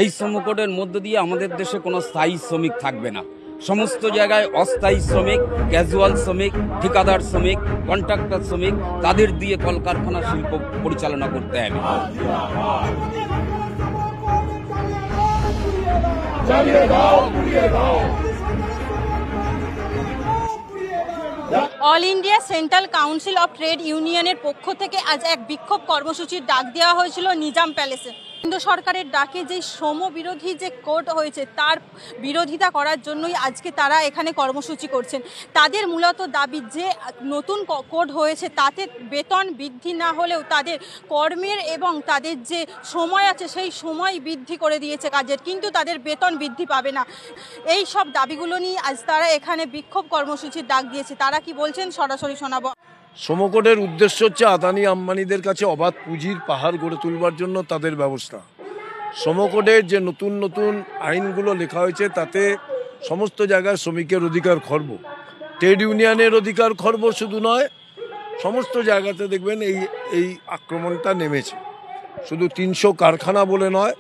এই শ্রম কোডের মধ্য দিয়ে আমাদের দেশে কোনো স্থায়ী শ্রমিক থাকবে না। সমস্ত জায়গায় অস্থায়ী শ্রমিক, ক্যাজুয়াল শ্রমিক, ঠিকাদার শ্রমিক, কন্ট্রাক্টর শ্রমিক, তাদের দিয়ে কলকারখানা শিল্প পরিচালনা করতে হবে। All India central council of trade ইউনিয়নের পক্ষ থেকে আজ এক বিক্ষোভ কর্মসূচির ডাক দেওয়া হয়েছিল নিজাম প্যালেসে। কেন্দ্র সরকারের ডাকে যে শ্রম বিরোধী যে কোড হয়েছে তার বিরোধিতা করার জন্যই আজকে তারা এখানে কর্মসূচি করছেন। তাদের মূলত দাবি যে নতুন কোড হয়েছে তাতে বেতন বৃদ্ধি না হলেও তাদের কর্মের এবং তাদের যে সময় আছে সেই সময় বৃদ্ধি করে দিয়েছে কাজের, কিন্তু তাদের বেতন বৃদ্ধি পাবে না। এই সব দাবিগুলো নিয়ে আজ তারা এখানে বিক্ষোভ কর্মসূচির ডাক দিয়েছে। তারা কি বলছেন সরাসরি শোনাবো। শ্রম কোডের উদ্দেশ্য হচ্ছে আদানি আম্বানিদের কাছে অবাধ পুঁজির পাহাড় গড়ে তুলবার জন্য তাদের ব্যবস্থা। শ্রম কোডের যে নতুন নতুন আইনগুলো লেখা হয়েছে তাতে সমস্ত জায়গায় শ্রমিকের অধিকার খর্ব, ট্রেড ইউনিয়নের অধিকার খর্ব শুধু নয়, সমস্ত জায়গাতে দেখবেন এই আক্রমণটা নেমেছে। শুধু 300 কারখানা বলে নয়,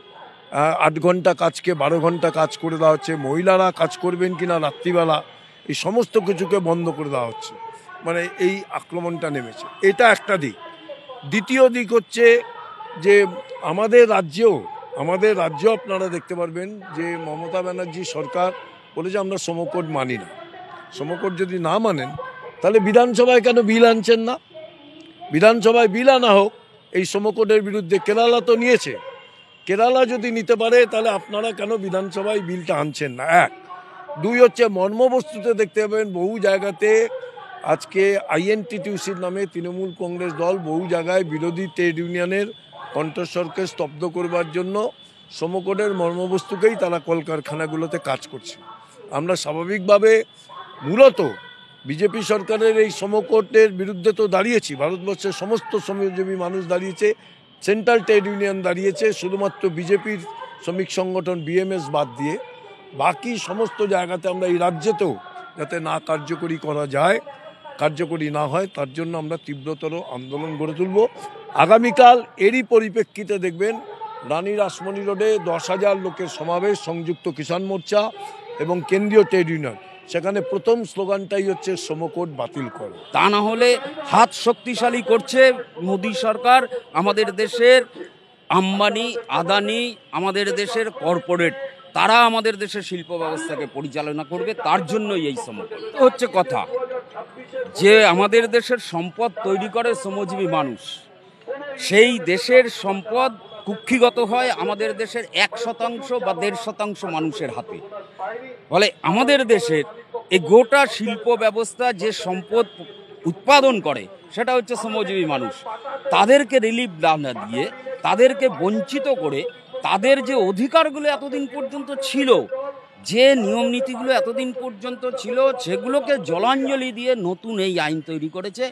8 ঘন্টা কাজকে 12 ঘন্টা কাজ করে দেওয়া হচ্ছে, মহিলারা কাজ করবেন কিনা রাত্রিবেলা এই সমস্ত কিছুকে বন্ধ করে দেওয়া হচ্ছে। মানে এই আক্রমণটা নেমেছে, এটা একটা দিক। দ্বিতীয় দিক হচ্ছে যে আমাদের রাজ্যেও আপনারা দেখতে পারবেন যে মমতা ব্যানার্জি সরকার বলেছে আমরা শ্রম কোড মানি না। শ্রম কোড যদি না মানেন তাহলে বিধানসভায় কেন বিল আনছেন না? বিধানসভায় বিল আনা হোক এই শ্রম কোডের বিরুদ্ধে। কেরালা তো নিয়েছে, কেরালা যদি নিতে পারে তাহলে আপনারা কেন বিধানসভায় বিলটা আনছেন না? 1, 2 হচ্ছে মর্মবস্তুতে দেখতে পাবেন বহু জায়গাতে আজকে আইএনটিটিউসির নামে তৃণমূল কংগ্রেস দল বহু জায়গায় বিরোধী ট্রেড ইউনিয়নের কণ্ঠস্বরকে স্তব্ধ করবার জন্য শ্রম কোডের মর্মবস্তুকেই তারা কলকারখানাগুলোতে কাজ করছে। আমরা স্বাভাবিকভাবে মূলত বিজেপি সরকারের এই শ্রম কোডের বিরুদ্ধে তো দাঁড়িয়েছি, ভারতবর্ষের সমস্ত শ্রমজীবী মানুষ দাঁড়িয়েছে, সেন্ট্রাল ট্রেড ইউনিয়ন দাঁড়িয়েছে, শুধুমাত্র বিজেপির শ্রমিক সংগঠন বিএমএস বাদ দিয়ে বাকি সমস্ত জায়গাতে আমরা এই রাজ্যেতেও যাতে না কার্যকরী করা যায়, কার্যকরী না হয় তার জন্য আমরা তীব্রতর আন্দোলন গড়ে তুলব। আগামীকাল এরই পরিপ্রেক্ষিতে দেখবেন রানী রাসমণি রোডে 10,000 লোকের সমাবেশ, সংযুক্ত কিষাণ মোর্চা এবং কেন্দ্রীয় ট্রেড ইউনিয়ন। সেখানে প্রথম স্লোগানটাই হচ্ছে শ্রম কোড বাতিল করো। তা না হলে হাত শক্তিশালী করছে মোদী সরকার। আমাদের দেশের আম্বানি, আদানি, আমাদের দেশের কর্পোরেট, তারা আমাদের দেশের শিল্প ব্যবস্থাকে পরিচালনা করবে। তার জন্যই এই শ্রম কোড হচ্ছে কথা যে আমাদের দেশের সম্পদ তৈরি করে শ্রমজীবী মানুষ। সেই দেশের সম্পদ কুক্ষিগত হয় আমাদের দেশের 1% বা 1.5% মানুষের হাতে। ফলে আমাদের দেশের এই গোটা শিল্প ব্যবস্থা যে সম্পদ উৎপাদন করে সেটা হচ্ছে শ্রমজীবী মানুষ। তাদেরকে রিলিফ না দিয়ে, তাদেরকে বঞ্চিত করে, তাদের যে অধিকারগুলো এতদিন পর্যন্ত ছিল, যে নিয়ম নীতিগুলো এতদিন পর্যন্ত ছিল, সেগুলোকে জলাঞ্জলি দিয়ে নতুন এই আইন তৈরি করেছে।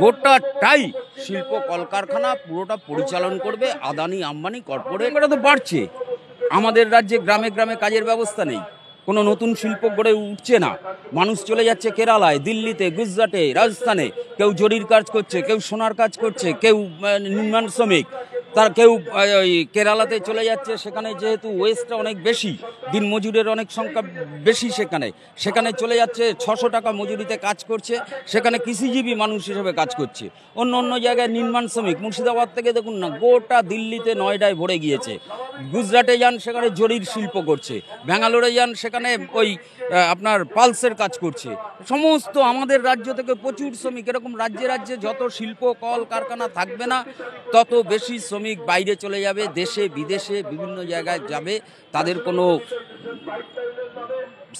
গোটাটাই শিল্প কলকারখানা পুরোটা পরিচালন করবে আদানি আম্বানি কর্পোরেট। এটা তো বাড়ছে। আমাদের রাজ্যে গ্রামে গ্রামে কাজের ব্যবস্থা নেই, কোনো নতুন শিল্প গড়ে উঠছে না। মানুষ চলে যাচ্ছে কেরালায়, দিল্লিতে, গুজরাটে, রাজস্থানে। কেউ জরির কাজ করছে, কেউ সোনার কাজ করছে, কেউ নির্মাণ শ্রমিক, তার কেউ কেরালাতে চলে যাচ্ছে। সেখানে যেহেতু ওয়েস্টটা অনেক বেশি, দিন মজুরের অনেক সংখ্যা বেশি, সেখানে চলে যাচ্ছে 600 টাকা মজুরিতে কাজ করছে। সেখানে কৃষিজীবী মানুষ হিসেবে কাজ করছে। অন্য জায়গায় নির্মাণ শ্রমিক, মুর্শিদাবাদ থেকে দেখুন না, গোটা দিল্লিতে, নয়ডায় ভরে গিয়েছে। গুজরাটে যান, সেখানে জরির শিল্প করছে। ব্যাঙ্গালোরে যান, সেখানে ওই আপনার পালসের কাজ করছে। সমস্ত আমাদের রাজ্য থেকে প্রচুর শ্রমিক। এরকম রাজ্যে রাজ্যে যত শিল্প কল কারখানা থাকবে না, তত বেশি শ্রমিক বাইরে চলে যাবে, দেশে বিদেশে বিভিন্ন জায়গায় যাবে। তাদের কোনো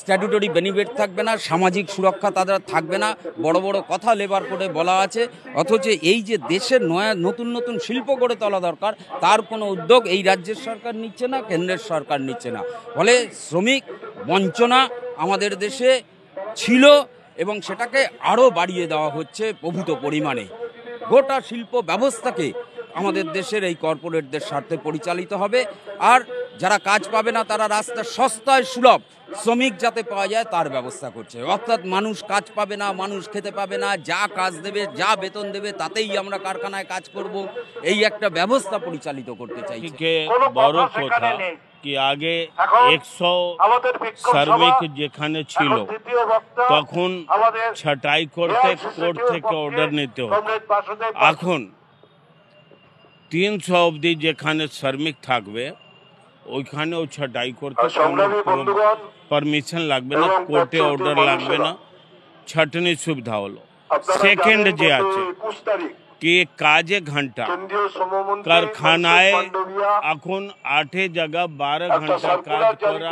স্ট্যাটুটরি বেনিফিট থাকবে না, সামাজিক সুরক্ষা তাদের থাকবে না। বড় বড় কথা লেবার কোডে বলা আছে, অথচ এই যে দেশের নতুন নতুন শিল্প গড়ে তোলা দরকার, তার কোনো উদ্যোগ এই রাজ্যের সরকার নিচ্ছে না, কেন্দ্রের সরকার নিচ্ছে না। ফলে শ্রমিক বঞ্চনা আমাদের দেশে ছিল এবং সেটাকে আরও বাড়িয়ে দেওয়া হচ্ছে প্রভূত পরিমাণে। গোটা শিল্প ব্যবস্থাকে আমাদের দেশের এই কর্পোরেটদের স্বার্থে পরিচালিত হবে। আর যারা কাজ পাবে না তারা রাস্তা সস্তায় সুলভ শ্রমিক যাতে পাওয়া যায় তার ব্যবস্থা করছে। অর্থাৎ মানুষ কাজ পাবে না, মানুষ খেতে পাবে না, যা কাজ দেবে, যা বেতন দেবে তাতেই আমরা কারখানায় কাজ করব, এই একটা ব্যবস্থা পরিচালিত করতে চাই। বড় কথা कि आगे 100 শ্রমিক যেখানে ছিল তখন ছাঁটাই করতে কোর্ট থেকে অর্ডার নিতে হতো। এখন 300 অবধি যেখানে শ্রমিক থাকবে ওইখানেও ছাঁটাই করতে কোনো পারমিশন লাগবে না, কোর্টে অর্ডার লাগবে না, ছাঁটনির সুবিধা হলো। সেকেন্ড যে আছে कि काजे घंटा कारखानाए এখন 8 জায়গা 12 ঘন্টা কাজ করা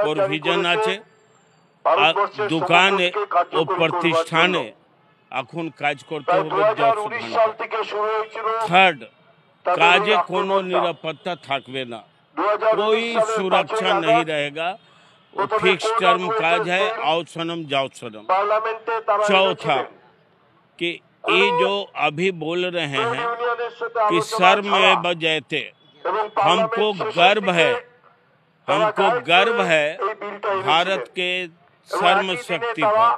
প্রভিজন আছে, আর দোকানে ও প্রতিষ্ঠানে এখন কাজ করতে হবে 10 ঘন্টা। থার্ড, কাজে কোনো নিরাপত্তা থাকবে না, कोई सुरक्षा नहीं रहेगा, फिक्स टर्म काज है, आओ सनम जाओ सनम। चौथा कि ये जो अभी बोल रहे हैं कि सर में बजैते, हमको गर्व है भारत के श्रम शक्ति पर,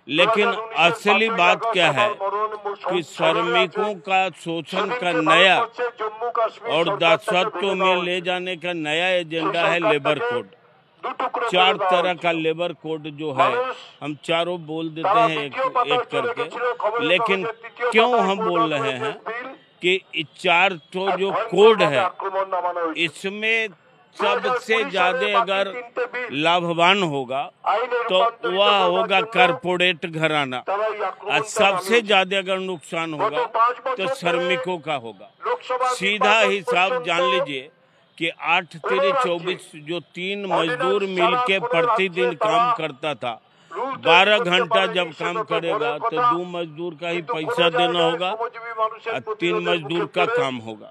लेकिन असली बात क्या है कि श्रमिकों का शोषण का नया और दासत्व में ले जाने का नया एजेंडा है लेबर कोड। 4 तरह का लेबर कोड जो है, हम चारों बोल देते हैं एक करके, लेकिन क्यों हम बोल रहे हैं कि 4 तो जो कोड है इसमें सबसे ज्यादा अगर लाभवान होगा तो वह होगा कारपोरेट घराना, और सबसे ज्यादा अगर नुकसान होगा तो श्रमिकों का होगा। सीधा हिसाब जान लीजिए कि 8×3=24 जो 3 मजदूर मिलके प्रतिदिन काम करता था, 12 घंटा जब काम करेगा तो 2 मजदूर का ही पैसा देना होगा और 3 मजदूर का काम होगा।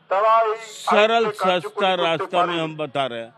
सरल सस्ता रास्ता में हम बता रहे हैं।